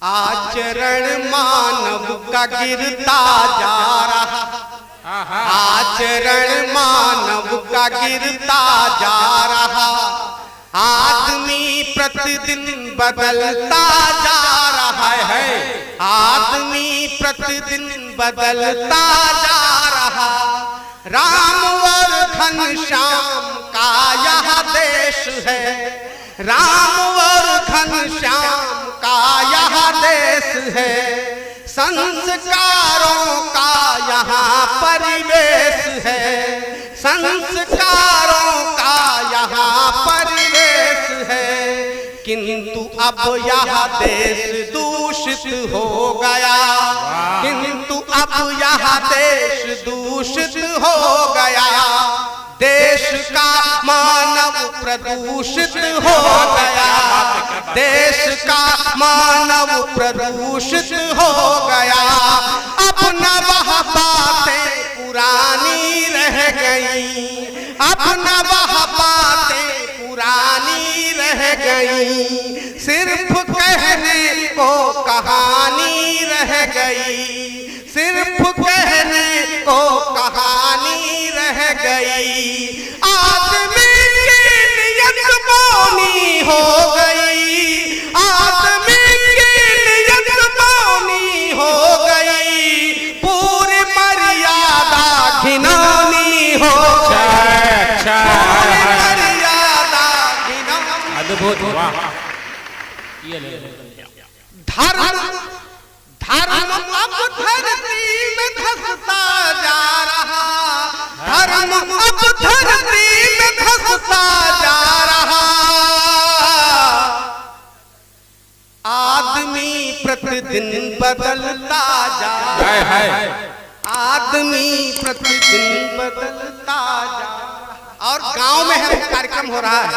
आचरण मानव का गिरता जा रहा, आचरण मानव का गिरता जा रहा, आदमी प्रतिदिन बदलता जा रहा है, आदमी प्रतिदिन बदलता जा रहा। राम और घनश्याम का यह देश है, राम और घनश्याम का यह देश है, संस्कारों का यहाँ परिवेश है, संस्कारों का यहाँ परिवेश है। किंतु अब यह देश दूषित हो गया, किंतु अब यह देश दूषित हो गया, देश का मानव प्रदूषित हो गया, देश का मानव प्रदूषित हो गया। अब न वह बातें पुरानी रह गई, अब न वह बातें पुरानी रह गई, सिर्फ कहने को कहानी रह गई, सिर्फ कहने को कहानी रह गई। आदमी की नियत मौनी हो गई, आदमी की नियत मौनी हो गई, पूरी मर्यादा घिनौनी हो गई, पूरी मर्यादा घिनौनी। अद्भुत, वाह। धर्म धर्म अब धरती में धसता जा रहा, धर्म अब धरती में धसता जा रहा, आदमी प्रतिदिन बदलता जा रहा है, आदमी प्रतिदिन बदलता जा रहा। और गांव में है कार्यक्रम हो रहा है,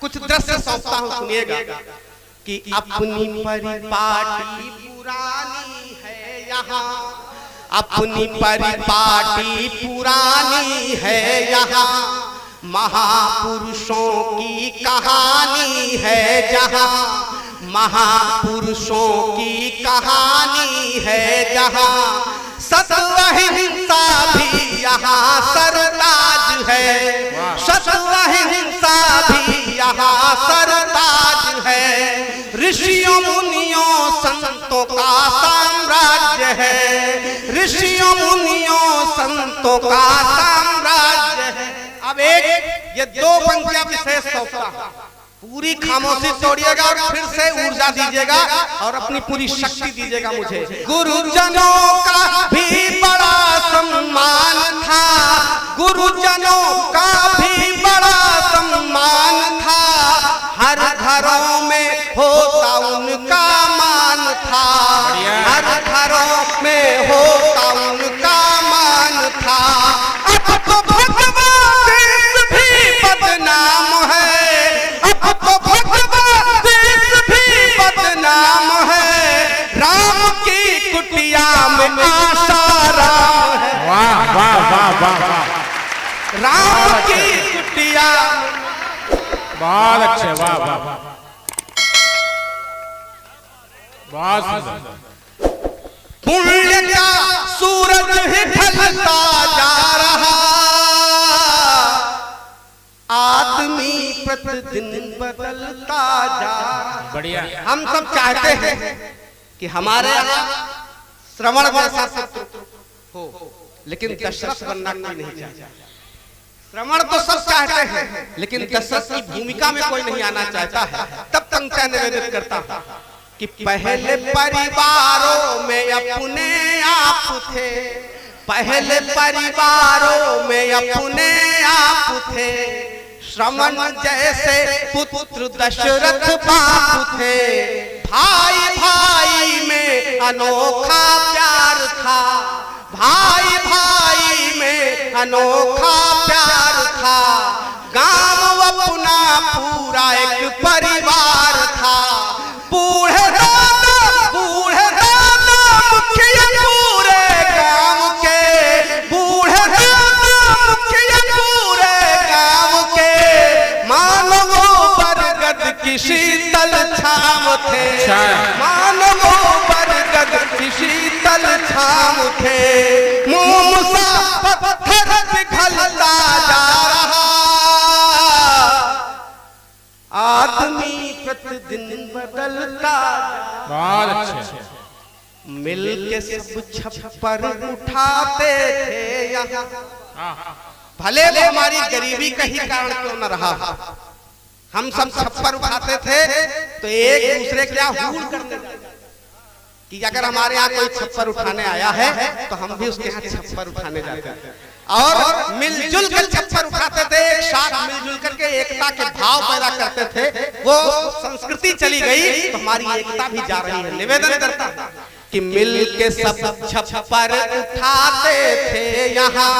कुछ दृश्य सौंपता हूं, सुनिएगा कि अपनी परिपाटी पुरानी है यहाँ, अपनी परिपाटी पुरानी है यहाँ, महापुरुषों की कहानी है जहाँ, महापुरुषों की कहानी है जहाँ, सत्य अहिंसा भी यहाँ सरताज है, सत्य अहिंसा भी यहाँ सरताज है। ऋषियों मुनियों संतों का साम्राज्य है, ऋषियों मुनियों संतों का साम्राज्य है। अब एक ये दो पंक्तियां विशेष सौंपता, पूरी खामोशी तोड़िएगा और फिर से ऊर्जा दीजिएगा और अपनी पूरी शक्ति दीजिएगा मुझे। गुरुजनों का भी बड़ा सम्मान था, गुरुजनों का भी बड़ा सम्मान था, हर घरों में होता उनका मान था, हर घरों में होता उनका मान था। अब तो भगवा देश भी बदनाम है, अब तो भगवा देश भी बदनाम है, राम की कुटिया में आसाराम है। वाह वाह वाह वाह, राम की कुटिया, बहुत अच्छे, वाह वाह वाह, बहुत सुंदर। पुण्य का सूरज ही ढलता जा रहा, आदमी प्रतिदिन बदलता जा रहा। बढ़िया। हम सब चाहते हैं कि हमारे यहाँ श्रवण जैसा सत्य हो, लेकिन दशरथ बनना कोई नहीं चाहता। श्रवण तो सब चाहते हैं, लेकिन दशरथ की भूमिका में कोई नहीं आना चाहता है। तब पंक्तियां निवेदित करता हूं कि पहले परिवारों में अपने आप थे, पहले परिवारों में अपने आप थे, श्रवण जैसे पुत्र दशरथ बाप थे, भाई भाई में अनोखा प्यार था, भाई भाई में अनोखा प्यार था, गांव अपना पूरा एक परिवार था, बूढ़े दादा मुखिया पूरे गांव के, बूढ़े दादा मुखिया पूरे गांव के, मानवों बरगद की शीतल छाव थे, मानवों सूखे, मोम सा पत्थर पिघलता जा रहा। आदमी प्रतिदिन बदलता, बहुत अच्छे। मिल के सब छप्पर उठाते थे यहाँ, भले वो हमारी गरीबी का ही कारण क्यों न रहा। हम सब छप्पर उठाते थे तो एक दूसरे क्या हुल करते थे कि अगर हमारे यहाँ कोई छप्पर उठाने आया है तो हम भी उसके यहाँ छप्पर उठाने जाते थे और मिलजुल कर छप्पर उठाते थे, एक साथ मिलजुल करके एकता के भाव पैदा करते थे। वो संस्कृति चली गई तो हमारी एकता भी जा रही है। निवेदन करता कि मिल के सब छप्पर उठाते थे यहाँ,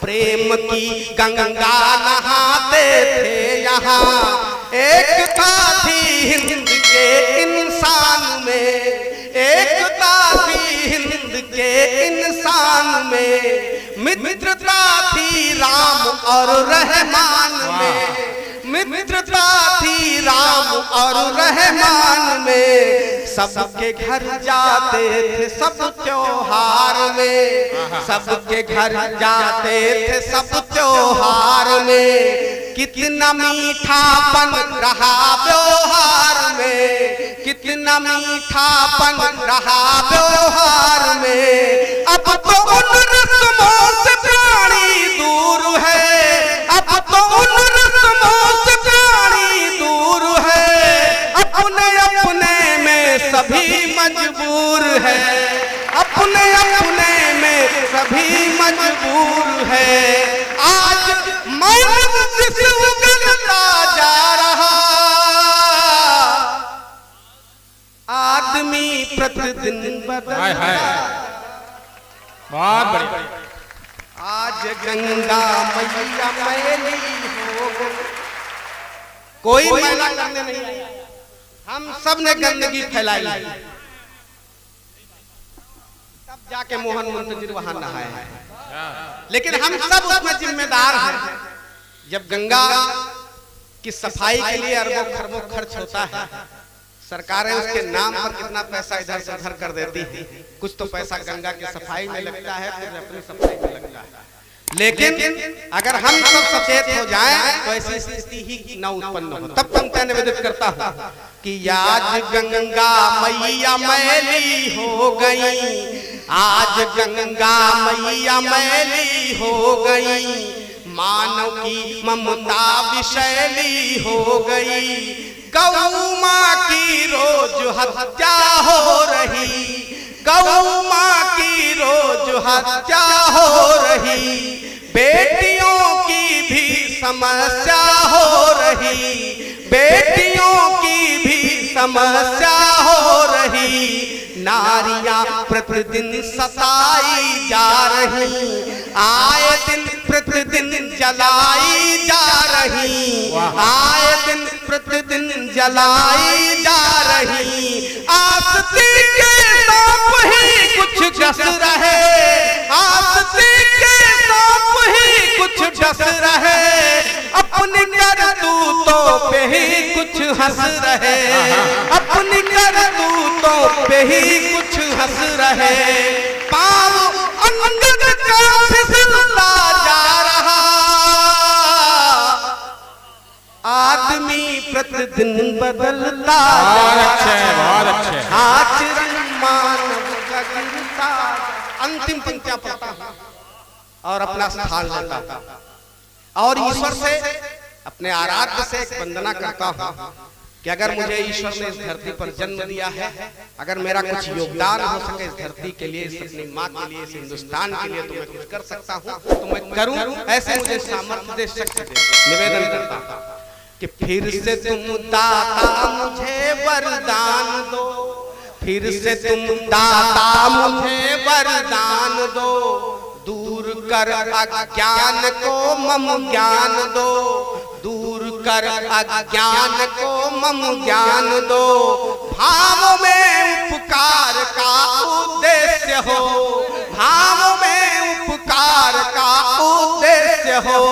प्रेम की गंगा नहाते थे यहाँ। एकता थी हिंद के इंसान में, एकता थी हिंद के इंसान में। मित्रता थी राम और रहमान में, मित्रता थी राम और रहमान में। सबके घर जाते थे सब त्योहार में, सबके घर जाते थे सब त्योहार में। कितना मीठापन रहा व्यवहार में, कितना मीठापन रहा व्यवहार में। अब तो उन रस्मों से प्राणी दूर है, अब तो उन रस्मों से प्राणी दूर है। अपने अपने में सभी मजबूर है, अपने अपने में सभी मजबूर है। आज मानव शिशु गलता जा रहा, आदमी प्रतिदिन बदलता। बहुत बढ़िया। आज गंगा मैया मैली हो गई, कोई मैला करने नहीं आया, हम सब ने गंदगी फैलाई, तब जाके मोहन मुंतजिर वहां नहाए। लेकिन हम सब उसमें जिम्मेदार हैं। जब गंगा की सफाई के लिए अरबों खरबों खर्च होता है, सरकारें उसके नाम पर कितना पैसा इधर से उधर कर देती है। कुछ तो पैसा गंगा की सफाई में लगता है, कुछ अपनी सफाई में लगता है। लेकिन अगर हम सब सचेत हो जाएं तो ऐसी स्थिति ही न उत्पन्न हो। तब पंक्तियां निवेदित करता हूं कि आज गंगा मैया मैली हो गई, आज गंगा मैया मैली हो गई। मानव की ममता विषैली हो गई, गौ माँ की रोज हत्या हो रही, गौ माँ की रोज हत्या हो रही। बेटियों की भी समस्या हो रही, बेटियों की भी समस्या हो रही। नारियां प्रतिदिन सताई जा रही, आए दिन प्रतिदिन जलाई जा रही, आए दिन प्रतिदिन जलाई जा रही। आस्ती के सांप ही कुछ डस रहे, आस्ती के सांप ही कुछ डस रहे। अपनी करतूतों पे ही कुछ हंस रहे, अपनी करतूतों पे ही कुछ हंस रहे। पाँव अंगद का फिसलता जा रहा, आदमी प्रतिदिन बदलता बहुत अच्छे, बहुत अच्छे। आचरण मानव का गिरता। अंतिम पंक्तियां पढ़ता हूं और अपना स्थान लेता हूं और ईश्वर से, अपने आराध्य से एक वंदना करता हूं कि अगर मुझे ईश्वर ने इस धरती पर जन्म दिया है, अगर मेरा कुछ योगदान हो सके इस धरती के लिए, इस अपनी माँ के लिए, इस हिंदुस्तान के लिए, तो मैं कुछ कर सकता हूँ तो मैं करूँ। ऐसे मुझे सामर्थ्य दे, शक्ति दे। निवेदन करता हूँ कि फिर से तुम दाता मुझे वरदान दो, फिर से तुम दाता मुझे वरदान दो। दूर कर अज्ञान को मम ज्ञान दो, दूर कर अज्ञान को मम ज्ञान दो। भाव में उपकार का उद्देश्य हो, भाव में उपकार का उद्देश्य हो।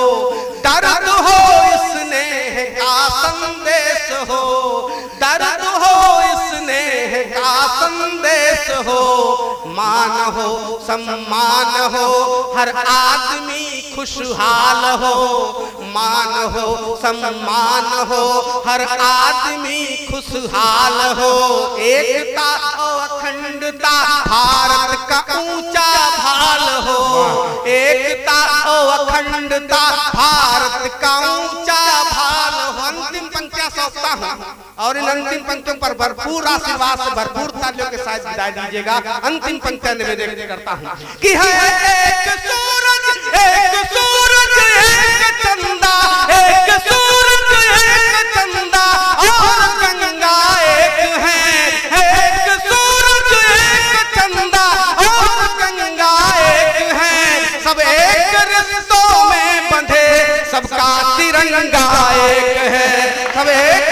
दर्द हो स्नेह का संदेश हो, दर्द हो स्नेह का संदेश हो। मान हो सम्मान हो, हर आदमी खुशहाल हो। मान हो सम्मान हो, हर आदमी खुशहाल हो। एकता और अखंडता भारत का ऊंचा भाल हो। एकता और अखंडता भारत का ऊंचा भाल हो। अंतिम पंक्तियां सोचता हूँ और इन अंतिम पंक्तियों पर भरपूर आशीर्वाद से भरपूर तालियों के साथ विदाई दीजिएगा। अंतिम पंक्तियां निवेदन करता हूँ कि है एक सूरज एक चंदा, एक सूरज एक चंदा और गंगा एक है। एक सूरज एक चंदा और गंगा एक है। सब एक रिश्तों में बंधे, सबका तिरंगा एक है। सब एक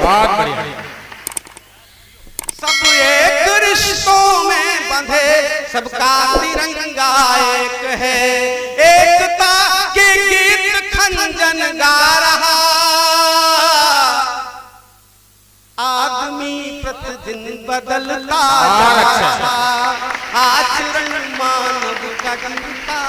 बहुत बढ़िया। सब एक रिश्तों में बंधे, सबका तिरंगा एक है। एकता के गीत खंजन गा रहा, आदमी प्रतिदिन बदलता जा रहा। आचरण मानव का गिरता